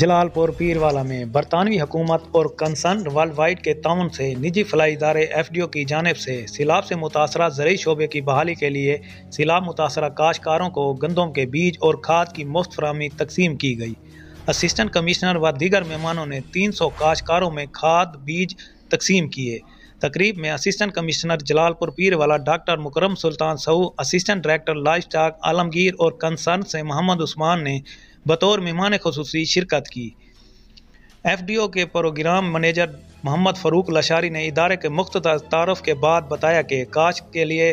जलालपुर पीरवाला में बरतानवी हुकूमत और कंसर्न वर्ल्ड वाइड के ताउन से निजी फलाई इदारे FDO की जानिब से सैलाब से मुतासरा ज़रई शोबे की बहाली के लिए सैलाब मुतासरा काश्तकारों को गंदम के बीज और खाद की मुफ्त फराहमी तकसीम की गई। असिस्टेंट कमिश्नर व दीगर मेहमानों ने 300 काश्तकारों में खाद बीज तकसीम किए। तकरीब में assistant commissioner Jalalpur Pirwala doctor Mukarram Sultan सऊ, assistant director life stock Alamgir और कंसर्न से मोहम्मद उस्मान ने बतौर मेहमान खुसूसी शिरकत की। FDO के प्रोग्राम मैनेजर मोहम्मद फ़रूक लशारी ने इदारे के मुख्तसर तारुफ के बाद बताया कि काश्त के लिए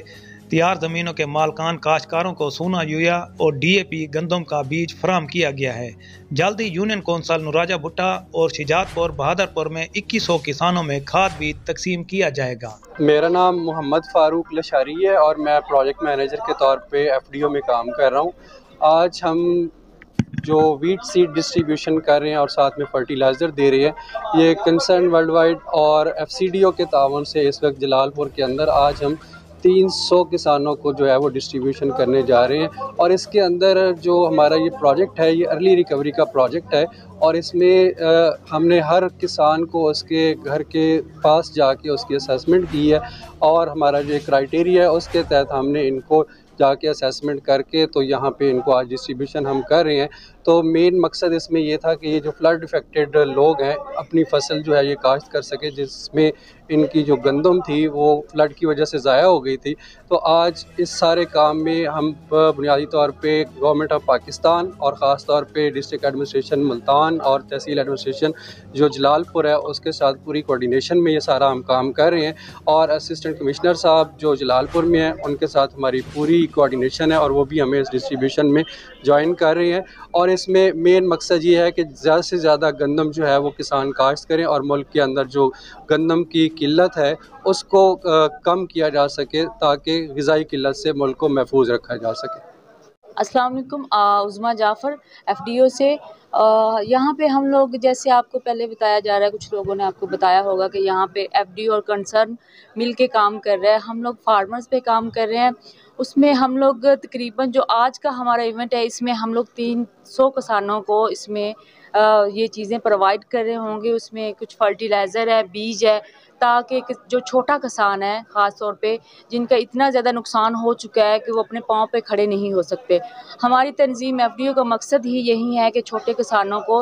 तैयार ज़मीनों के मालकान काश्तकारों को सोना यूरिया और DAP गंदम का बीज फराहम किया गया है। जल्द ही यूनियन कौंसल नुराजा भुट्टा और शिजातपुर बहादुरपुर में 2100 किसानों में खाद बीज तकसीम किया जाएगा। मेरा नाम मोहम्मद फ़ारूक लशारी है और मैं प्रोजेक्ट मैनेजर के तौर पे FDO में काम कर रहा हूँ। आज हम जो वीट सीड डिस्ट्रीब्यूशन कर रहे हैं और साथ में फर्टिलाइज़र दे रहे हैं, ये कंसर्न वर्ल्ड वाइड और FCDO के तावन से इस वक्त जलालपुर के अंदर आज हम 300 किसानों को जो है वो डिस्ट्रीब्यूशन करने जा रहे हैं। और इसके अंदर जो हमारा ये प्रोजेक्ट है, ये अर्ली रिकवरी का प्रोजेक्ट है और इसमें हमने हर किसान को उसके घर के पास जाके उसकी असेसमेंट की है और हमारा जो क्राइटेरिया है उसके तहत हमने इनको जाके असेसमेंट करके तो यहाँ पे इनको आज डिस्ट्रीब्यूशन हम कर रहे हैं। तो मेन मकसद इसमें ये था कि ये जो फ्लड इफ़ेक्टेड लोग हैं अपनी फसल जो है ये काश्त कर सके, जिसमें इनकी जो गंदम थी वो फ्लड की वजह से ज़ाया हो गई थी। तो आज इस सारे काम में हम बुनियादी तौर पे गवर्नमेंट ऑफ पाकिस्तान और ख़ास तौर पे डिस्ट्रिक्ट एडमिनिस्ट्रेशन मुल्तान और तहसील एडमिनिस्ट्रेशन जो जलालपुर है उसके साथ पूरी कोऑर्डिनेशन में ये सारा हम काम कर रहे हैं। और असिस्टेंट कमिश्नर साहब जो जलालपुर में हैं उनके साथ हमारी पूरी कोऑर्डिनेशन है और वो भी हमें इस डिस्ट्रीब्यूशन में ज्वाइन कर रहे हैं। और इसमें मेन मकसद ये है कि ज़्यादा से ज़्यादा गंदम जो है वो किसान काश्त करें और मुल्क के अंदर जो गंदम की किल्लत है उसको कम किया जा सके ताकि ग़िज़ाई किल्लत से मुल्क को महफूज रखा जा सके। अस्सलाम वालेकुम, उज़मा जाफ़र FDO से। यहाँ पे हम लोग, जैसे आपको पहले बताया जा रहा है, कुछ लोगों ने आपको बताया होगा कि यहाँ पे FDO और कंसर्न मिल के काम कर रहे हैं। हम लोग फार्मर्स पे काम कर रहे हैं। उसमें हम लोग तकरीबन जो आज का हमारा इवेंट है इसमें हम लोग 300 किसानों को इसमें ये चीज़ें प्रोवाइड कर रहे होंगे। उसमें कुछ फर्टिलाइज़र है, बीज है, ताकि जो छोटा किसान है ख़ास तौर पे जिनका इतना ज़्यादा नुकसान हो चुका है कि वो अपने पाँव पे खड़े नहीं हो सकते। हमारी तंजीम FDO का मकसद ही यही है कि छोटे किसानों को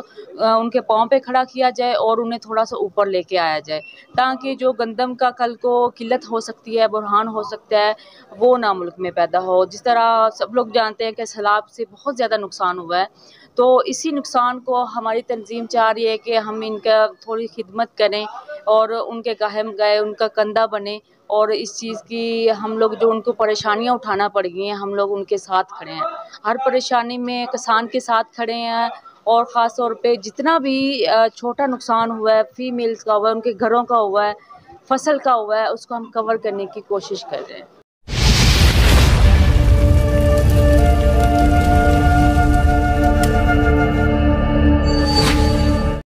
उनके पाँव पे खड़ा किया जाए और उन्हें थोड़ा सा ऊपर लेके आया जाए, ताकि जो गंदम का कल को किल्लत हो सकती है, बुरहान हो सकता है, वो ना मुल्क में पैदा हो। जिस तरह सब लोग जानते हैं कि सैलाब से बहुत ज़्यादा नुकसान हुआ है, तो इसी नुकसान को हमारी तंजीम चाह रही है कि हम इनका थोड़ी खिदमत करें और उनके गाहम गए उनका कंधा बने। और इस चीज़ की हम लोग जो उनको परेशानियां उठाना पड़ गई हैं, हम लोग उनके साथ खड़े हैं। हर परेशानी में किसान के साथ खड़े हैं और ख़ास तौर पे जितना भी छोटा नुकसान हुआ है, फीमेल्स का हुआ है, उनके घरों का हुआ है, फसल का हुआ है, उसको हम कवर करने की कोशिश कर रहे हैं।